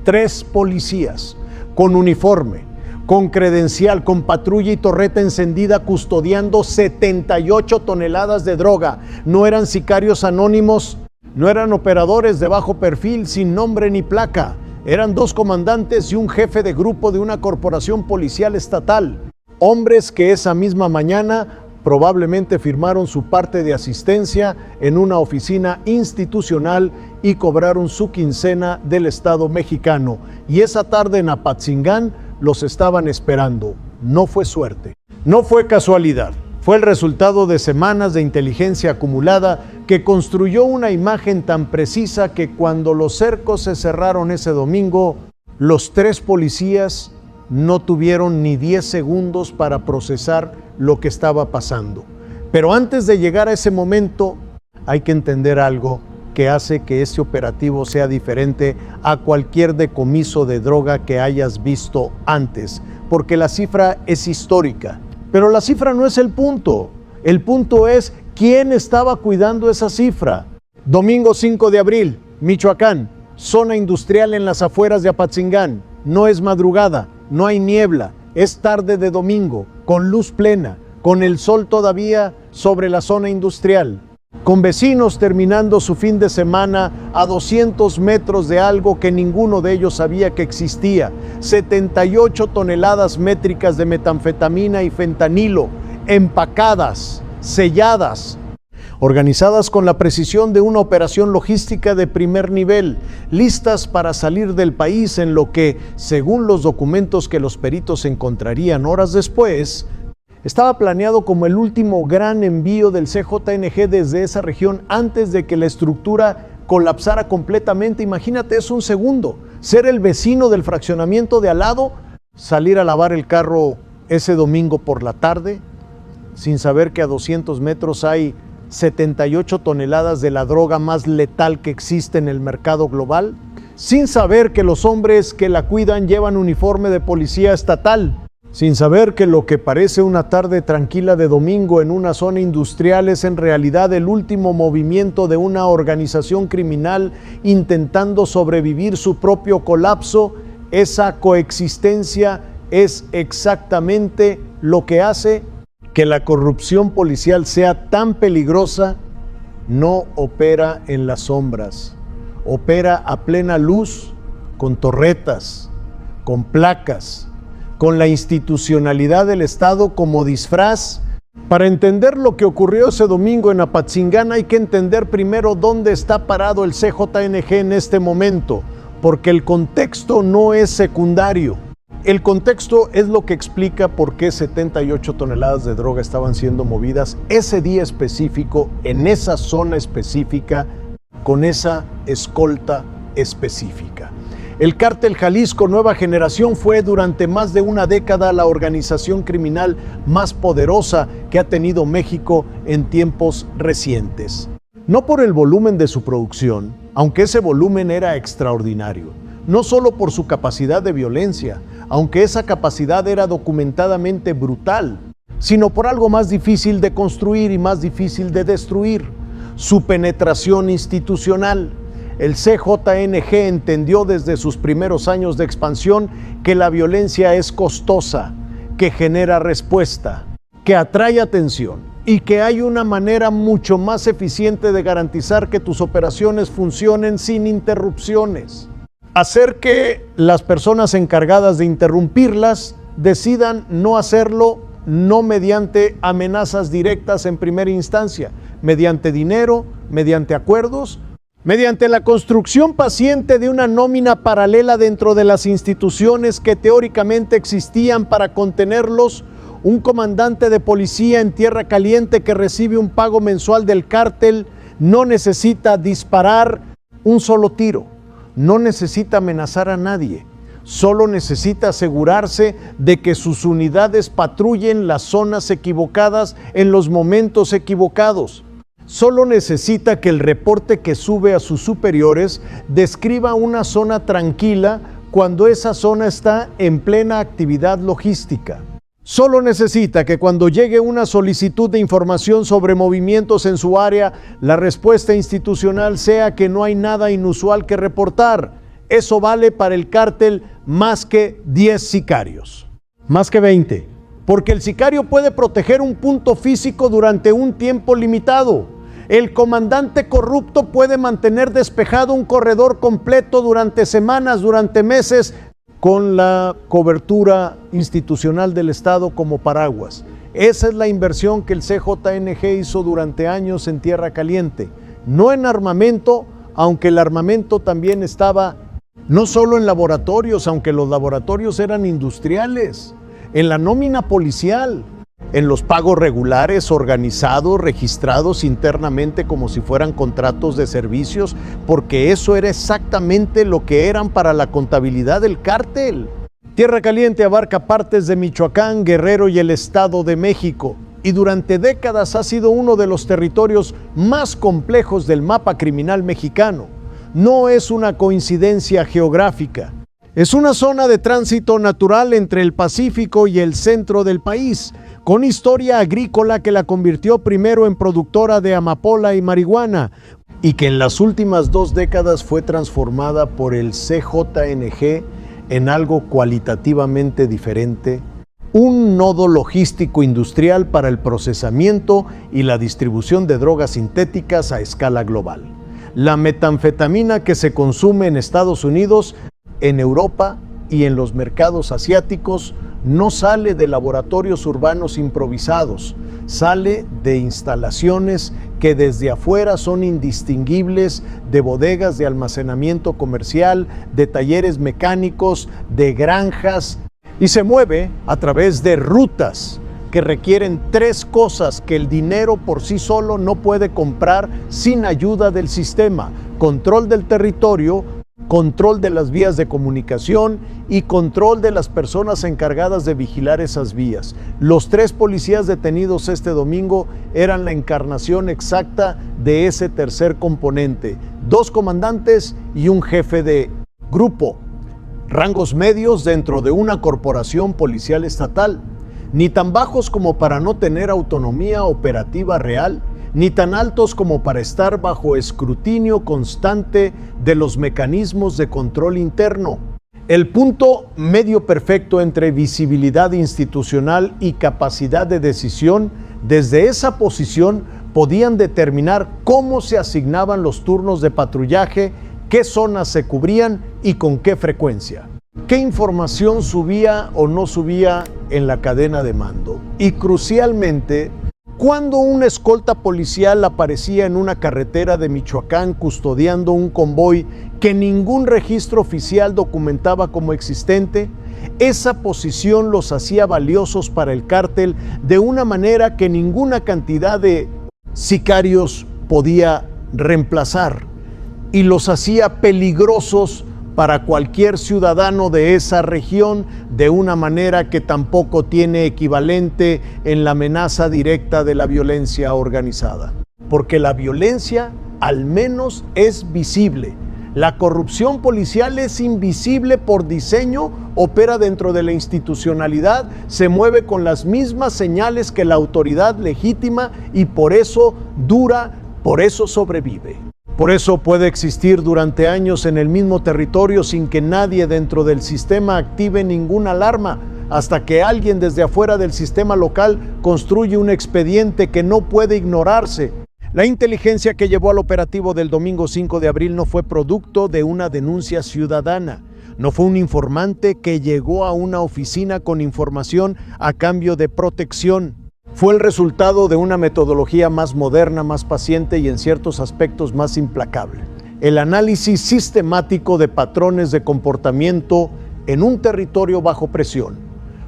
3 policías con uniforme, con credencial, con patrulla y torreta encendida, custodiando 78 toneladas de droga. No eran sicarios anónimos, no eran operadores de bajo perfil sin nombre ni placa. Eran 2 comandantes y un jefe de grupo de una corporación policial estatal. Hombres que esa misma mañana probablemente firmaron su parte de asistencia en una oficina institucional y cobraron su quincena del Estado mexicano. Y esa tarde en Apatzingán los estaban esperando. No fue suerte, no fue casualidad. Fue el resultado de semanas de inteligencia acumulada que construyó una imagen tan precisa que cuando los cercos se cerraron ese domingo, los 3 policías no tuvieron ni 10 segundos para procesar lo que estaba pasando. Pero antes de llegar a ese momento, hay que entender algo que hace que este operativo sea diferente a cualquier decomiso de droga que hayas visto antes, porque la cifra es histórica. Pero la cifra no es el punto. El punto es quién estaba cuidando esa cifra. Domingo 5 de abril, Michoacán, zona industrial en las afueras de Apatzingán. No es madrugada, no hay niebla, es tarde de domingo, con luz plena, con el sol todavía sobre la zona industrial, con vecinos terminando su fin de semana a 200 metros de algo que ninguno de ellos sabía que existía. 78 toneladas métricas de metanfetamina y fentanilo, empacadas, selladas, organizadas con la precisión de una operación logística de primer nivel, listas para salir del país en lo que, según los documentos que los peritos encontrarían horas después, estaba planeado como el último gran envío del CJNG desde esa región antes de que la estructura colapsara completamente. Imagínate, es un segundo, ser el vecino del fraccionamiento de al lado, salir a lavar el carro ese domingo por la tarde, sin saber que a 200 metros hay 78 toneladas de la droga más letal que existe en el mercado global, sin saber que los hombres que la cuidan llevan uniforme de policía estatal, sin saber que lo que parece una tarde tranquila de domingo en una zona industrial es en realidad el último movimiento de una organización criminal intentando sobrevivir su propio colapso. Esa coexistencia es exactamente lo que hace que la corrupción policial sea tan peligrosa. No opera en las sombras, opera a plena luz, con torretas, con placas, con la institucionalidad del Estado como disfraz. Para entender lo que ocurrió ese domingo en Apatzingán hay que entender primero dónde está parado el CJNG en este momento, porque el contexto no es secundario. El contexto es lo que explica por qué 78 toneladas de droga estaban siendo movidas ese día específico, en esa zona específica, con esa escolta específica. El Cártel Jalisco Nueva Generación fue durante más de una década la organización criminal más poderosa que ha tenido México en tiempos recientes. No por el volumen de su producción, aunque ese volumen era extraordinario, no solo por su capacidad de violencia, aunque esa capacidad era documentadamente brutal, sino por algo más difícil de construir y más difícil de destruir: su penetración institucional. El CJNG entendió desde sus primeros años de expansión que la violencia es costosa, que genera respuesta, que atrae atención y que hay una manera mucho más eficiente de garantizar que tus operaciones funcionen sin interrupciones. Hacer que las personas encargadas de interrumpirlas decidan no hacerlo, no mediante amenazas directas en primera instancia, mediante dinero, mediante acuerdos, mediante la construcción paciente de una nómina paralela dentro de las instituciones que teóricamente existían para contenerlos. Un comandante de policía en Tierra Caliente que recibe un pago mensual del cártel no necesita disparar un solo tiro, no necesita amenazar a nadie, solo necesita asegurarse de que sus unidades patrullen las zonas equivocadas en los momentos equivocados. Solo necesita que el reporte que sube a sus superiores describa una zona tranquila cuando esa zona está en plena actividad logística. Solo necesita que cuando llegue una solicitud de información sobre movimientos en su área, la respuesta institucional sea que no hay nada inusual que reportar. Eso vale para el cártel más que 10 sicarios, más que 20, porque el sicario puede proteger un punto físico durante un tiempo limitado. El comandante corrupto puede mantener despejado un corredor completo durante semanas, durante meses, con la cobertura institucional del Estado como paraguas. Esa es la inversión que el CJNG hizo durante años en Tierra Caliente. No en armamento, aunque el armamento también estaba no solo en laboratorios, aunque los laboratorios eran industriales, en la nómina policial, en los pagos regulares, organizados, registrados internamente como si fueran contratos de servicios, porque eso era exactamente lo que eran para la contabilidad del cártel. Tierra Caliente abarca partes de Michoacán, Guerrero y el Estado de México, y durante décadas ha sido uno de los territorios más complejos del mapa criminal mexicano. No es una coincidencia geográfica. Es una zona de tránsito natural entre el Pacífico y el centro del país, con historia agrícola que la convirtió primero en productora de amapola y marihuana, y que en las últimas 2 décadas fue transformada por el CJNG en algo cualitativamente diferente, un nodo logístico industrial para el procesamiento y la distribución de drogas sintéticas a escala global. La metanfetamina que se consume en Estados Unidos, en Europa y en los mercados asiáticos no sale de laboratorios urbanos improvisados, sale de instalaciones que desde afuera son indistinguibles de bodegas de almacenamiento comercial, de talleres mecánicos, de granjas, y se mueve a través de rutas que requieren 3 cosas que el dinero por sí solo no puede comprar sin ayuda del sistema: control del territorio, control de las vías de comunicación y control de las personas encargadas de vigilar esas vías. Los 3 policías detenidos este domingo eran la encarnación exacta de ese tercer componente: 2 comandantes y un jefe de grupo, rangos medios dentro de una corporación policial estatal, ni tan bajos como para no tener autonomía operativa real, ni tan altos como para estar bajo escrutinio constante de los mecanismos de control interno. El punto medio perfecto entre visibilidad institucional y capacidad de decisión, desde esa posición podían determinar cómo se asignaban los turnos de patrullaje, qué zonas se cubrían y con qué frecuencia, qué información subía o no subía en la cadena de mando. Y crucialmente, cuando una escolta policial aparecía en una carretera de Michoacán custodiando un convoy que ningún registro oficial documentaba como existente, esa posición los hacía valiosos para el cártel de una manera que ninguna cantidad de sicarios podía reemplazar, y los hacía peligrosos para cualquier ciudadano de esa región de una manera que tampoco tiene equivalente en la amenaza directa de la violencia organizada. Porque la violencia al menos es visible. La corrupción policial es invisible por diseño, opera dentro de la institucionalidad, se mueve con las mismas señales que la autoridad legítima y por eso dura, por eso sobrevive. Por eso puede existir durante años en el mismo territorio sin que nadie dentro del sistema active ninguna alarma, hasta que alguien desde afuera del sistema local construye un expediente que no puede ignorarse. La inteligencia que llevó al operativo del domingo 5 de abril no fue producto de una denuncia ciudadana. No fue un informante que llegó a una oficina con información a cambio de protección. Fue el resultado de una metodología más moderna, más paciente y en ciertos aspectos más implacable. El análisis sistemático de patrones de comportamiento en un territorio bajo presión.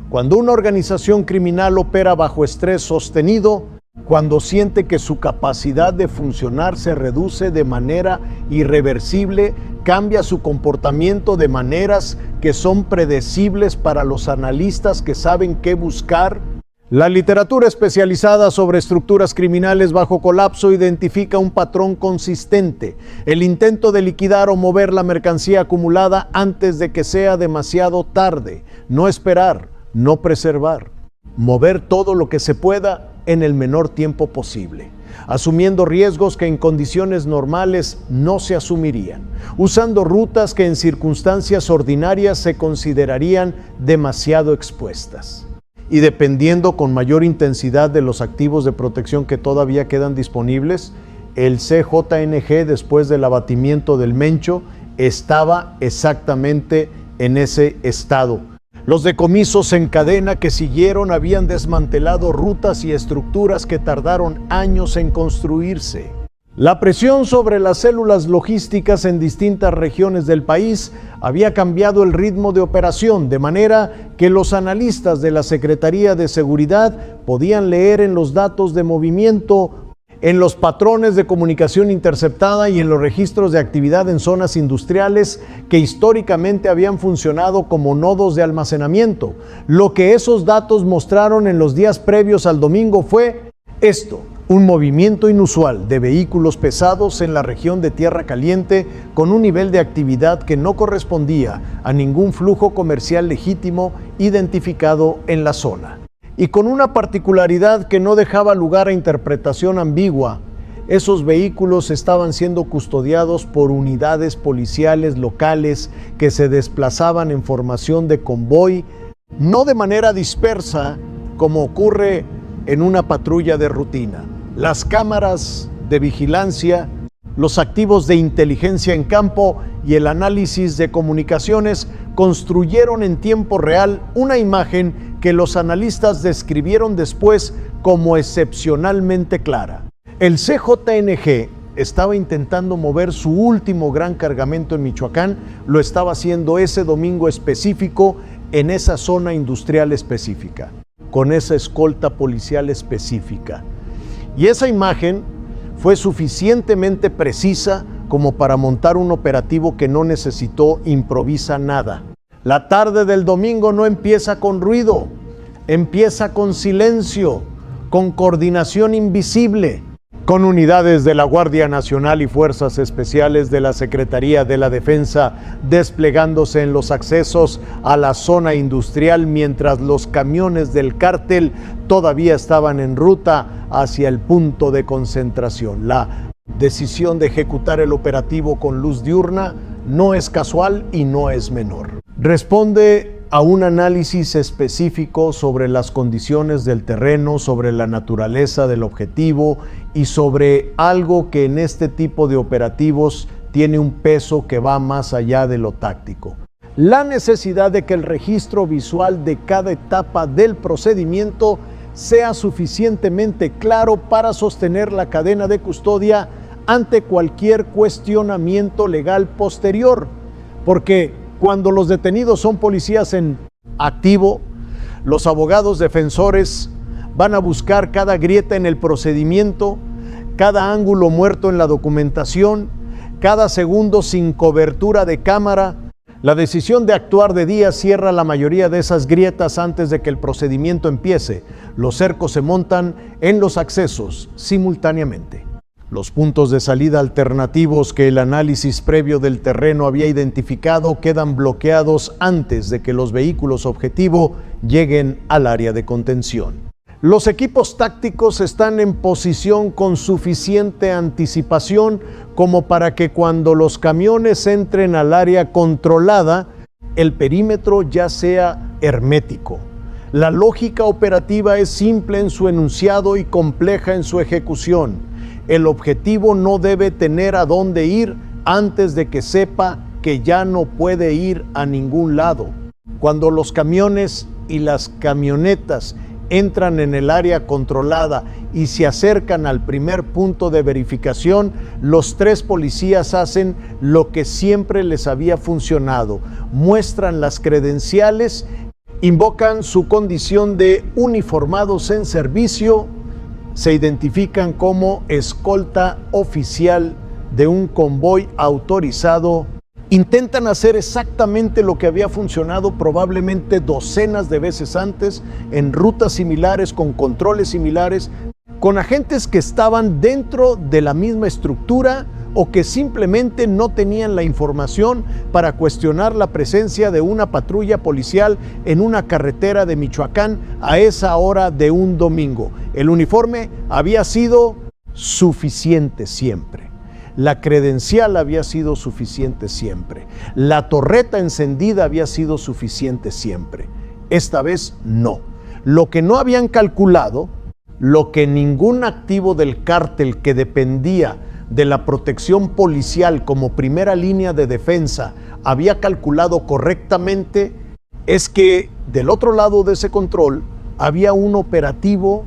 Cuando una organización criminal opera bajo estrés sostenido, cuando siente que su capacidad de funcionar se reduce de manera irreversible, cambia su comportamiento de maneras que son predecibles para los analistas que saben qué buscar. La literatura especializada sobre estructuras criminales bajo colapso identifica un patrón consistente: el intento de liquidar o mover la mercancía acumulada antes de que sea demasiado tarde, no esperar, no preservar, mover todo lo que se pueda en el menor tiempo posible. asumiendo riesgos que en condiciones normales no se asumirían, usando rutas que en circunstancias ordinarias se considerarían demasiado expuestas, y dependiendo con mayor intensidad de los activos de protección que todavía quedan disponibles. El CJNG, después del abatimiento del Mencho, estaba exactamente en ese estado. Los decomisos en cadena que siguieron habían desmantelado rutas y estructuras que tardaron años en construirse. La presión sobre las células logísticas en distintas regiones del país había cambiado el ritmo de operación, de manera que los analistas de la Secretaría de Seguridad podían leer en los datos de movimiento, en los patrones de comunicación interceptada y en los registros de actividad en zonas industriales que históricamente habían funcionado como nodos de almacenamiento. Lo que esos datos mostraron en los días previos al domingo fue esto: un movimiento inusual de vehículos pesados en la región de Tierra Caliente con un nivel de actividad que no correspondía a ningún flujo comercial legítimo identificado en la zona. Y con una particularidad que no dejaba lugar a interpretación ambigua: esos vehículos estaban siendo custodiados por unidades policiales locales que se desplazaban en formación de convoy, no de manera dispersa como ocurre en una patrulla de rutina. Las cámaras de vigilancia, los activos de inteligencia en campo y el análisis de comunicaciones construyeron en tiempo real una imagen que los analistas describieron después como excepcionalmente clara. El CJNG estaba intentando mover su último gran cargamento en Michoacán. Lo estaba haciendo ese domingo específico en esa zona industrial específica, con esa escolta policial específica. Y esa imagen fue suficientemente precisa como para montar un operativo que no necesitó improvisar nada. La tarde del domingo no empieza con ruido, empieza con silencio, con coordinación invisible, con unidades de la Guardia Nacional y Fuerzas Especiales de la Secretaría de la Defensa desplegándose en los accesos a la zona industrial mientras los camiones del cártel todavía estaban en ruta hacia el punto de concentración. La decisión de ejecutar el operativo con luz diurna no es casual y no es menor. Responde a un análisis específico sobre las condiciones del terreno, sobre la naturaleza del objetivo y sobre algo que en este tipo de operativos tiene un peso que va más allá de lo táctico: la necesidad de que el registro visual de cada etapa del procedimiento sea suficientemente claro para sostener la cadena de custodia ante cualquier cuestionamiento legal posterior, porque cuando los detenidos son policías en activo, los abogados defensores van a buscar cada grieta en el procedimiento, cada ángulo muerto en la documentación, cada segundo sin cobertura de cámara. La decisión de actuar de día cierra la mayoría de esas grietas antes de que el procedimiento empiece. Los cercos se montan en los accesos simultáneamente. Los puntos de salida alternativos que el análisis previo del terreno había identificado quedan bloqueados antes de que los vehículos objetivo lleguen al área de contención. Los equipos tácticos están en posición con suficiente anticipación como para que cuando los camiones entren al área controlada, el perímetro ya sea hermético. La lógica operativa es simple en su enunciado y compleja en su ejecución. El objetivo no debe tener a dónde ir antes de que sepa que ya no puede ir a ningún lado. Cuando los camiones y las camionetas entran en el área controlada y se acercan al primer punto de verificación, los tres policías hacen lo que siempre les había funcionado: muestran las credenciales, invocan su condición de uniformados en servicio, se identifican como escolta oficial de un convoy autorizado, intentan hacer exactamente lo que había funcionado probablemente docenas de veces antes, en rutas similares, con controles similares, con agentes que estaban dentro de la misma estructura o que simplemente no tenían la información para cuestionar la presencia de una patrulla policial en una carretera de Michoacán a esa hora de un domingo. El uniforme había sido suficiente siempre. La credencial había sido suficiente siempre. La torreta encendida había sido suficiente siempre. Esta vez no. Lo que no habían calculado, lo que ningún activo del cártel que dependía de la protección policial como primera línea de defensa había calculado correctamente, es que del otro lado de ese control había un operativo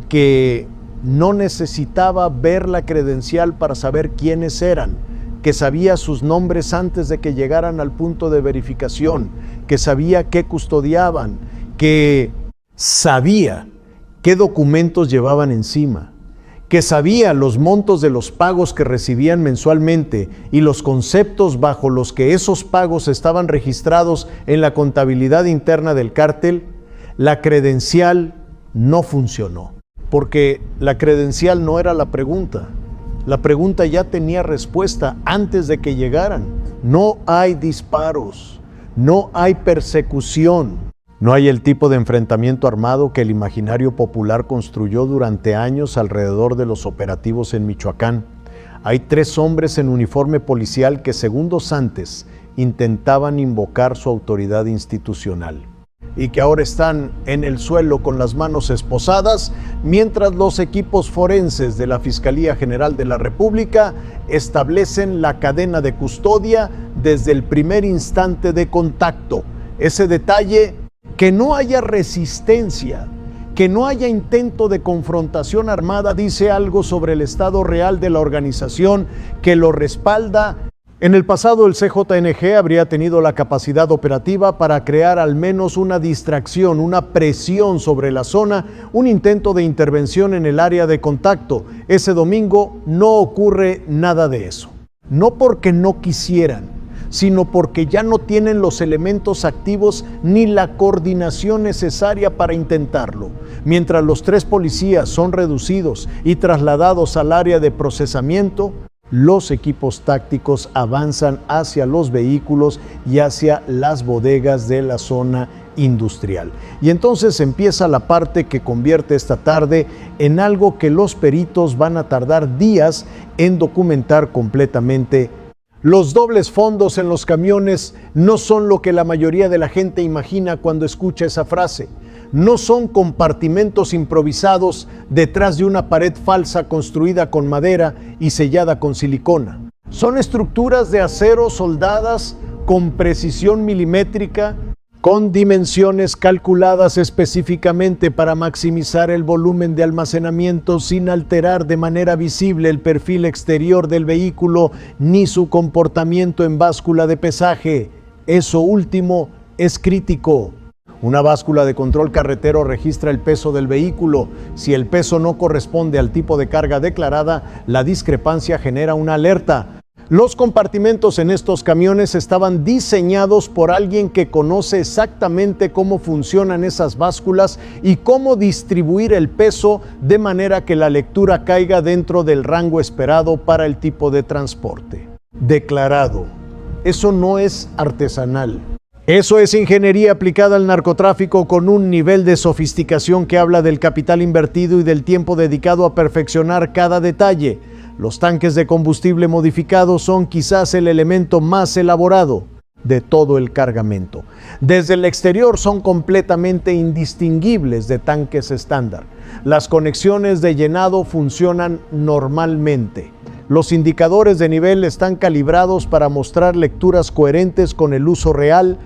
que no necesitaba ver la credencial para saber quiénes eran, que sabía sus nombres antes de que llegaran al punto de verificación, que sabía qué custodiaban, que sabía qué documentos llevaban encima, que sabía los montos de los pagos que recibían mensualmente y los conceptos bajo los que esos pagos estaban registrados en la contabilidad interna del cártel. La credencial no funcionó, porque la credencial no era la pregunta. La pregunta ya tenía respuesta antes de que llegaran. No hay disparos, no hay persecución. No hay el tipo de enfrentamiento armado que el imaginario popular construyó durante años alrededor de los operativos en Michoacán. Hay 3 hombres en uniforme policial que segundos antes intentaban invocar su autoridad institucional y que ahora están en el suelo con las manos esposadas, mientras los equipos forenses de la Fiscalía General de la República establecen la cadena de custodia desde el primer instante de contacto. Ese detalle, que no haya resistencia, que no haya intento de confrontación armada, dice algo sobre el estado real de la organización que lo respalda. En el pasado, el CJNG habría tenido la capacidad operativa para crear al menos una distracción, una presión sobre la zona, un intento de intervención en el área de contacto. Ese domingo no ocurre nada de eso. No porque no quisieran, sino porque ya no tienen los elementos activos ni la coordinación necesaria para intentarlo. Mientras los 3 policías son reducidos y trasladados al área de procesamiento, los equipos tácticos avanzan hacia los vehículos y hacia las bodegas de la zona industrial. Y entonces empieza la parte que convierte esta tarde en algo que los peritos van a tardar días en documentar completamente. Los dobles fondos en los camiones no son lo que la mayoría de la gente imagina cuando escucha esa frase. No son compartimentos improvisados detrás de una pared falsa construida con madera y sellada con silicona. Son estructuras de acero soldadas con precisión milimétrica, con dimensiones calculadas específicamente para maximizar el volumen de almacenamiento sin alterar de manera visible el perfil exterior del vehículo ni su comportamiento en báscula de pesaje. Eso último es crítico. Una báscula de control carretero registra el peso del vehículo. Si el peso no corresponde al tipo de carga declarada, la discrepancia genera una alerta. Los compartimentos en estos camiones estaban diseñados por alguien que conoce exactamente cómo funcionan esas básculas y cómo distribuir el peso de manera que la lectura caiga dentro del rango esperado para el tipo de transporte. Declarado. Eso no es artesanal. Eso es ingeniería aplicada al narcotráfico con un nivel de sofisticación que habla del capital invertido y del tiempo dedicado a perfeccionar cada detalle. Los tanques de combustible modificados son quizás el elemento más elaborado de todo el cargamento. Desde el exterior son completamente indistinguibles de tanques estándar. Las conexiones de llenado funcionan normalmente. Los indicadores de nivel están calibrados para mostrar lecturas coherentes con el uso real.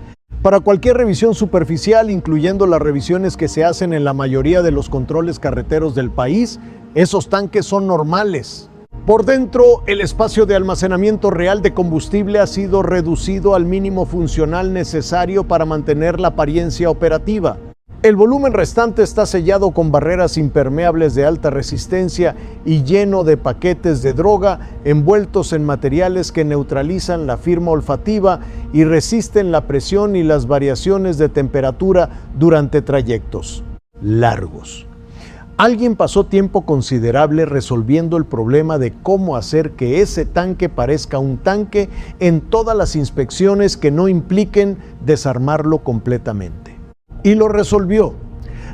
Para cualquier revisión superficial, incluyendo las revisiones que se hacen en la mayoría de los controles carreteros del país, esos tanques son normales. Por dentro, el espacio de almacenamiento real de combustible ha sido reducido al mínimo funcional necesario para mantener la apariencia operativa. El volumen restante está sellado con barreras impermeables de alta resistencia y lleno de paquetes de droga envueltos en materiales que neutralizan la firma olfativa y resisten la presión y las variaciones de temperatura durante trayectos largos. Alguien pasó tiempo considerable resolviendo el problema de cómo hacer que ese tanque parezca un tanque en todas las inspecciones que no impliquen desarmarlo completamente. Y lo resolvió.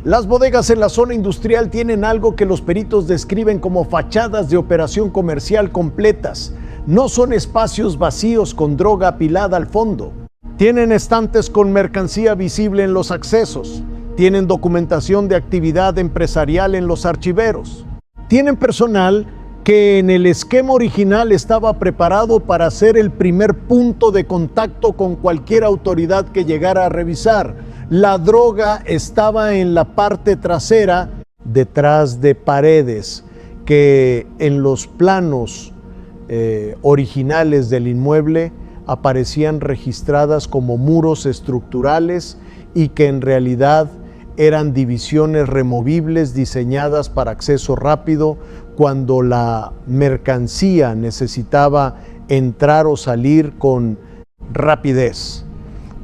Las bodegas en la zona industrial tienen algo que los peritos describen como fachadas de operación comercial completas. No son espacios vacíos con droga apilada al fondo. Tienen estantes con mercancía visible en los accesos. Tienen documentación de actividad empresarial en los archiveros. Tienen personal que en el esquema original estaba preparado para ser el primer punto de contacto con cualquier autoridad que llegara a revisar. La droga estaba en la parte trasera, detrás de paredes que en los planos originales del inmueble aparecían registradas como muros estructurales y que en realidad eran divisiones removibles diseñadas para acceso rápido cuando la mercancía necesitaba entrar o salir con rapidez.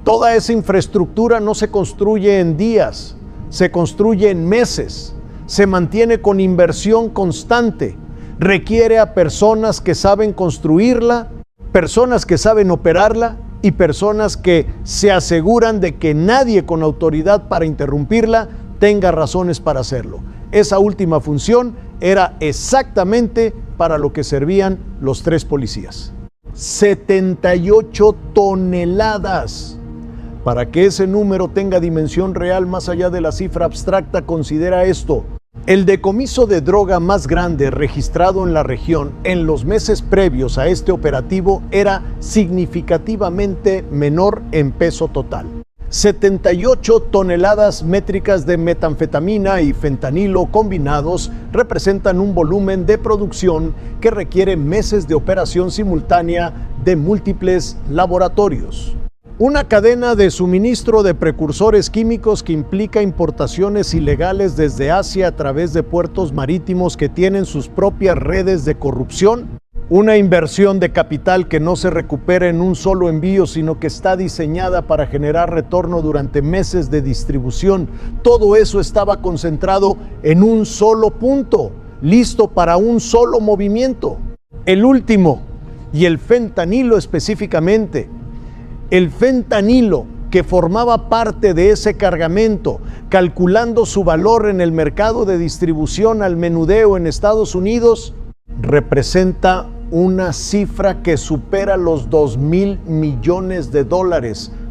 Toda esa infraestructura no se construye en días, se construye en meses, se mantiene con inversión constante, requiere a personas que saben construirla, personas que saben operarla y personas que se aseguran de que nadie con autoridad para interrumpirla tenga razones para hacerlo. Esa última función era exactamente para lo que servían los 3 policías. 78 toneladas. Para que ese número tenga dimensión real más allá de la cifra abstracta, considera esto. El decomiso de droga más grande registrado en la región en los meses previos a este operativo era significativamente menor en peso total. 78 toneladas métricas de metanfetamina y fentanilo combinados representan un volumen de producción que requiere meses de operación simultánea de múltiples laboratorios. Una cadena de suministro de precursores químicos que implica importaciones ilegales desde Asia a través de puertos marítimos que tienen sus propias redes de corrupción. Una inversión de capital que no se recupera en un solo envío, sino que está diseñada para generar retorno durante meses de distribución. Todo eso estaba concentrado en un solo punto, listo para un solo movimiento. El último, y el fentanilo específicamente, el fentanilo que formaba parte de ese cargamento, calculando su valor en el mercado de distribución al menudeo en Estados Unidos, representa una cifra que supera los $2,000 millones.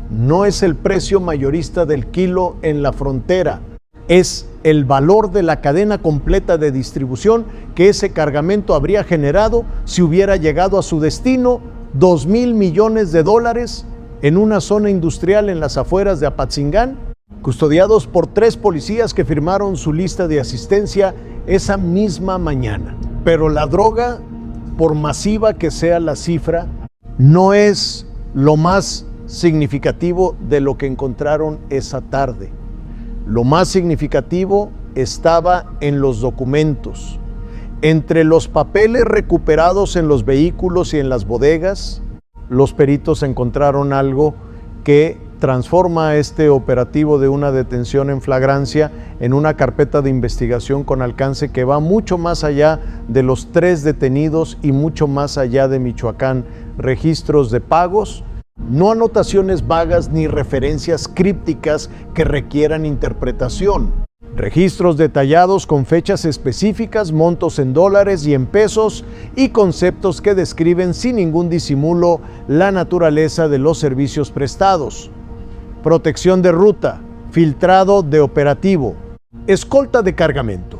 No es el precio mayorista del kilo en la frontera, es el valor de la cadena completa de distribución que ese cargamento habría generado si hubiera llegado a su destino. $2,000 millones en una zona industrial en las afueras de Apatzingán, custodiados por 3 policías que firmaron su lista de asistencia esa misma mañana. Pero la droga, por masiva que sea la cifra, no es lo más significativo de lo que encontraron esa tarde. Lo más significativo estaba en los documentos. Entre los papeles recuperados en los vehículos y en las bodegas, los peritos encontraron algo que transforma este operativo de una detención en flagrancia en una carpeta de investigación con alcance que va mucho más allá de los 3 detenidos y mucho más allá de Michoacán. Registros de pagos, no anotaciones vagas ni referencias crípticas que requieran interpretación. Registros detallados con fechas específicas, montos en dólares y en pesos y conceptos que describen sin ningún disimulo la naturaleza de los servicios prestados. Protección de ruta, filtrado de operativo, escolta de cargamento.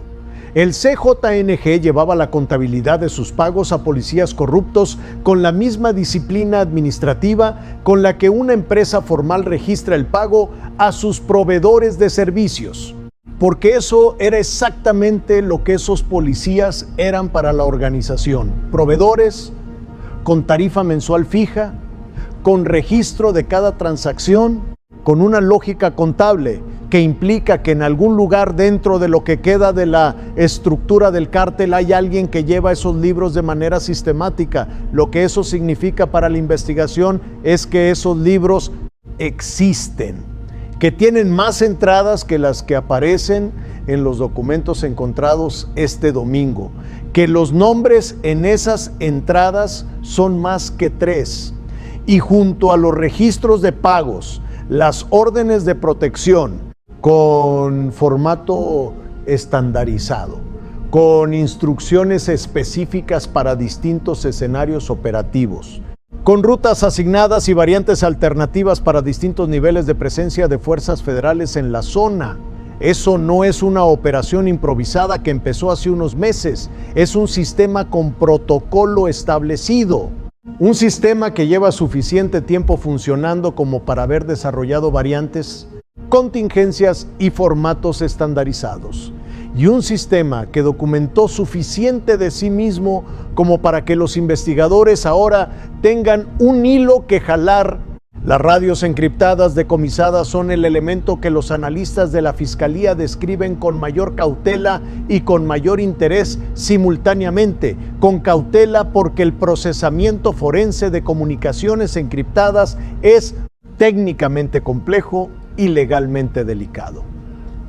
El CJNG llevaba la contabilidad de sus pagos a policías corruptos con la misma disciplina administrativa con la que una empresa formal registra el pago a sus proveedores de servicios. Porque eso era exactamente lo que esos policías eran para la organización. Proveedores, con tarifa mensual fija, con registro de cada transacción, con una lógica contable que implica que en algún lugar dentro de lo que queda de la estructura del cártel hay alguien que lleva esos libros de manera sistemática. Lo que eso significa para la investigación es que esos libros existen, que tienen más entradas que las que aparecen en los documentos encontrados este domingo, que los nombres en esas entradas son más que 3, y junto a los registros de pagos, las órdenes de protección, con formato estandarizado, con instrucciones específicas para distintos escenarios operativos, con rutas asignadas y variantes alternativas para distintos niveles de presencia de fuerzas federales en la zona. Eso no es una operación improvisada que empezó hace unos meses, es un sistema con protocolo establecido, un sistema que lleva suficiente tiempo funcionando como para haber desarrollado variantes, contingencias y formatos estandarizados, y un sistema que documentó suficiente de sí mismo como para que los investigadores ahora tengan un hilo que jalar. Las radios encriptadas decomisadas son el elemento que los analistas de la Fiscalía describen con mayor cautela y con mayor interés simultáneamente. Con cautela porque el procesamiento forense de comunicaciones encriptadas es técnicamente complejo y legalmente delicado.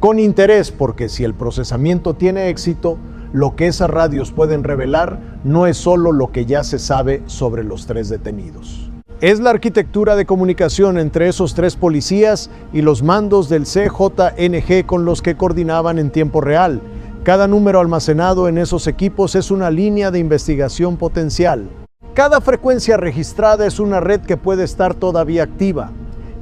Con interés porque si el procesamiento tiene éxito, lo que esas radios pueden revelar no es solo lo que ya se sabe sobre los 3 detenidos. Es la arquitectura de comunicación entre esos 3 policías y los mandos del CJNG con los que coordinaban en tiempo real. Cada número almacenado en esos equipos es una línea de investigación potencial. Cada frecuencia registrada es una red que puede estar todavía activa.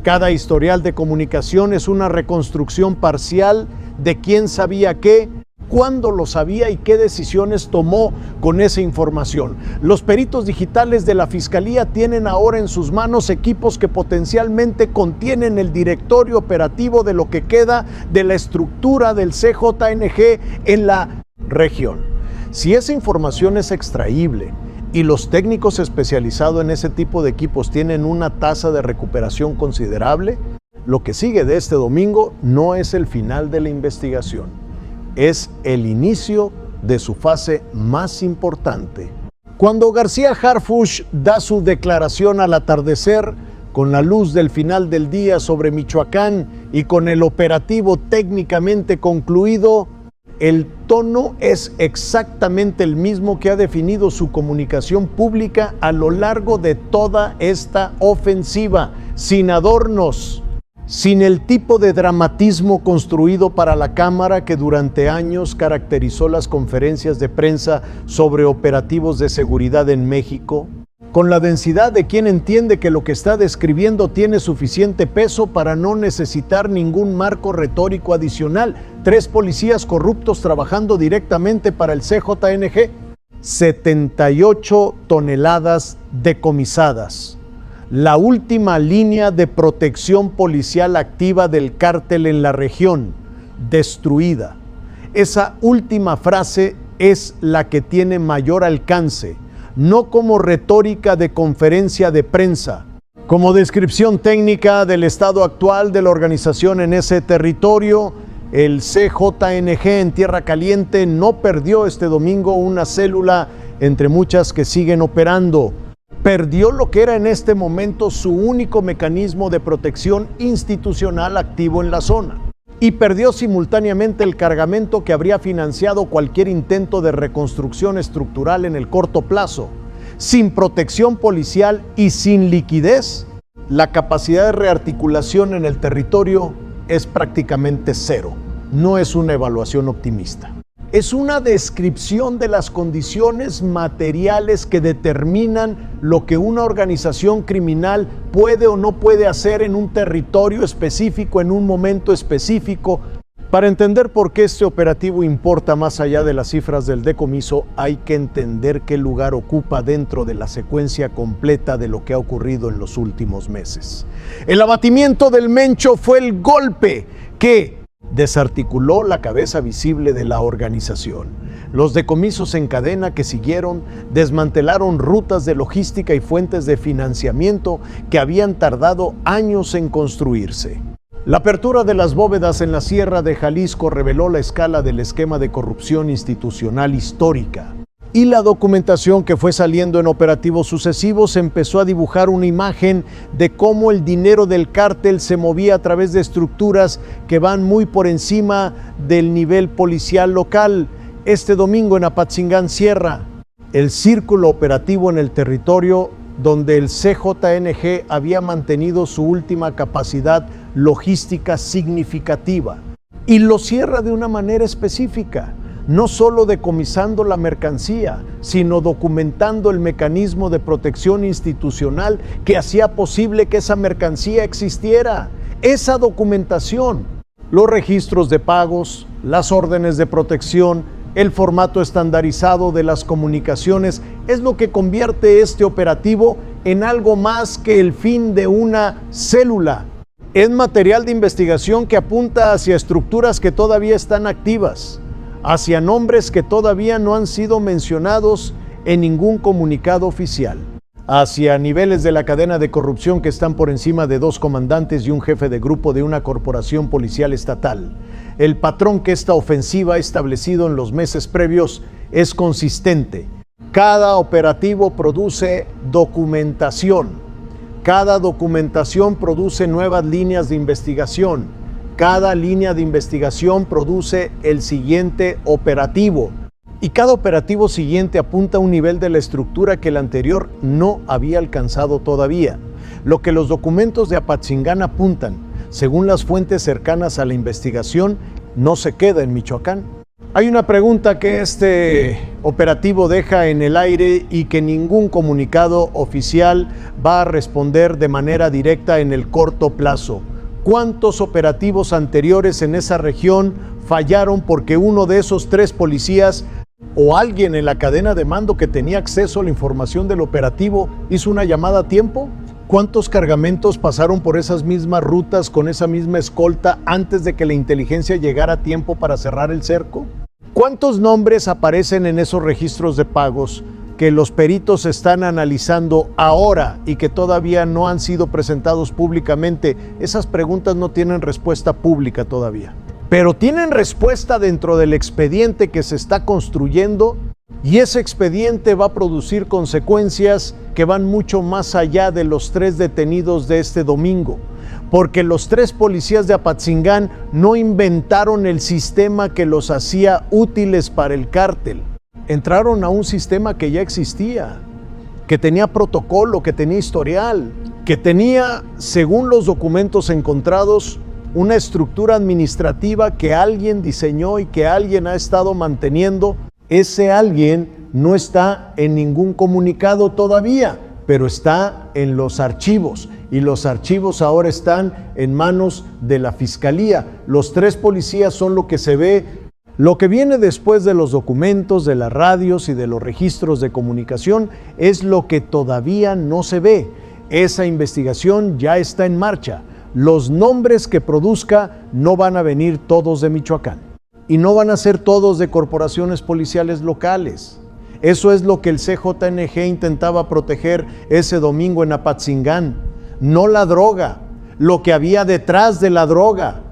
Cada historial de comunicación es una reconstrucción parcial de quién sabía qué, cuándo lo sabía y qué decisiones tomó con esa información. Los peritos digitales de la Fiscalía tienen ahora en sus manos equipos que potencialmente contienen el directorio operativo de lo que queda de la estructura del CJNG en la región. Si esa información es extraíble y los técnicos especializados en ese tipo de equipos tienen una tasa de recuperación considerable, lo que sigue de este domingo no es el final de la investigación. Es el inicio de su fase más importante. Cuando García Harfuch da su declaración al atardecer, con la luz del final del día sobre Michoacán y con el operativo técnicamente concluido, el tono es exactamente el mismo que ha definido su comunicación pública a lo largo de toda esta ofensiva, sin adornos, sin el tipo de dramatismo construido para la cámara que durante años caracterizó las conferencias de prensa sobre operativos de seguridad en México, con la densidad de quien entiende que lo que está describiendo tiene suficiente peso para no necesitar ningún marco retórico adicional. 3 policías corruptos trabajando directamente para el CJNG, 78 toneladas decomisadas. La última línea de protección policial activa del cártel en la región, destruida. Esa última frase es la que tiene mayor alcance, no como retórica de conferencia de prensa, como descripción técnica del estado actual de la organización en ese territorio. El CJNG en Tierra Caliente no perdió este domingo una célula entre muchas que siguen operando. Perdió lo que era en este momento su único mecanismo de protección institucional activo en la zona. Y perdió simultáneamente el cargamento que habría financiado cualquier intento de reconstrucción estructural en el corto plazo. Sin protección policial y sin liquidez, la capacidad de rearticulación en el territorio es prácticamente cero. No es una evaluación optimista. Es una descripción de las condiciones materiales que determinan lo que una organización criminal puede o no puede hacer en un territorio específico, en un momento específico. Para entender por qué este operativo importa más allá de las cifras del decomiso, hay que entender qué lugar ocupa dentro de la secuencia completa de lo que ha ocurrido en los últimos meses. El abatimiento del Mencho fue el golpe que desarticuló la cabeza visible de la organización. Los decomisos en cadena que siguieron desmantelaron rutas de logística y fuentes de financiamiento que habían tardado años en construirse. La apertura de las bóvedas en la Sierra de Jalisco reveló la escala del esquema de corrupción institucional histórica. Y la documentación que fue saliendo en operativos sucesivos empezó a dibujar una imagen de cómo el dinero del cártel se movía a través de estructuras que van muy por encima del nivel policial local. Este domingo en Apatzingán Sierra, el círculo operativo en el territorio donde el CJNG había mantenido su última capacidad logística significativa. Y lo cierra de una manera específica, no solo decomisando la mercancía, sino documentando el mecanismo de protección institucional que hacía posible que esa mercancía existiera. Esa documentación, los registros de pagos, las órdenes de protección, el formato estandarizado de las comunicaciones, es lo que convierte este operativo en algo más que el fin de una célula. Es material de investigación que apunta hacia estructuras que todavía están activas, hacia nombres que todavía no han sido mencionados en ningún comunicado oficial, hacia niveles de la cadena de corrupción que están por encima de 2 comandantes y un jefe de grupo de una corporación policial estatal. El patrón que esta ofensiva ha establecido en los meses previos es consistente. Cada operativo produce documentación. Cada documentación produce nuevas líneas de investigación. Cada línea de investigación produce el siguiente operativo. Y cada operativo siguiente apunta a un nivel de la estructura que el anterior no había alcanzado todavía. Lo que los documentos de Apatzingán apuntan, según las fuentes cercanas a la investigación, no se queda en Michoacán. Hay una pregunta que este operativo deja en el aire y que ningún comunicado oficial va a responder de manera directa en el corto plazo. ¿Cuántos operativos anteriores en esa región fallaron porque uno de esos 3 policías o alguien en la cadena de mando que tenía acceso a la información del operativo hizo una llamada a tiempo? ¿Cuántos cargamentos pasaron por esas mismas rutas con esa misma escolta antes de que la inteligencia llegara a tiempo para cerrar el cerco? ¿Cuántos nombres aparecen en esos registros de pagos que los peritos están analizando ahora y que todavía no han sido presentados públicamente? Esas preguntas no tienen respuesta pública todavía, pero tienen respuesta dentro del expediente que se está construyendo, y ese expediente va a producir consecuencias que van mucho más allá de los 3 detenidos de este domingo, porque los 3 policías de Apatzingán no inventaron el sistema que los hacía útiles para el cártel. Entraron a un sistema que ya existía, que tenía protocolo, que tenía historial, que tenía, según los documentos encontrados, una estructura administrativa que alguien diseñó y que alguien ha estado manteniendo. Ese alguien no está en ningún comunicado todavía, pero está en los archivos, y los archivos ahora están en manos de la Fiscalía. Los 3 policías son lo que se ve. Lo que viene después de los documentos, de las radios y de los registros de comunicación es lo que todavía no se ve. Esa investigación ya está en marcha. Los nombres que produzca no van a venir todos de Michoacán y no van a ser todos de corporaciones policiales locales. Eso es lo que el CJNG intentaba proteger ese domingo en Apatzingán. No la droga, lo que había detrás de la droga.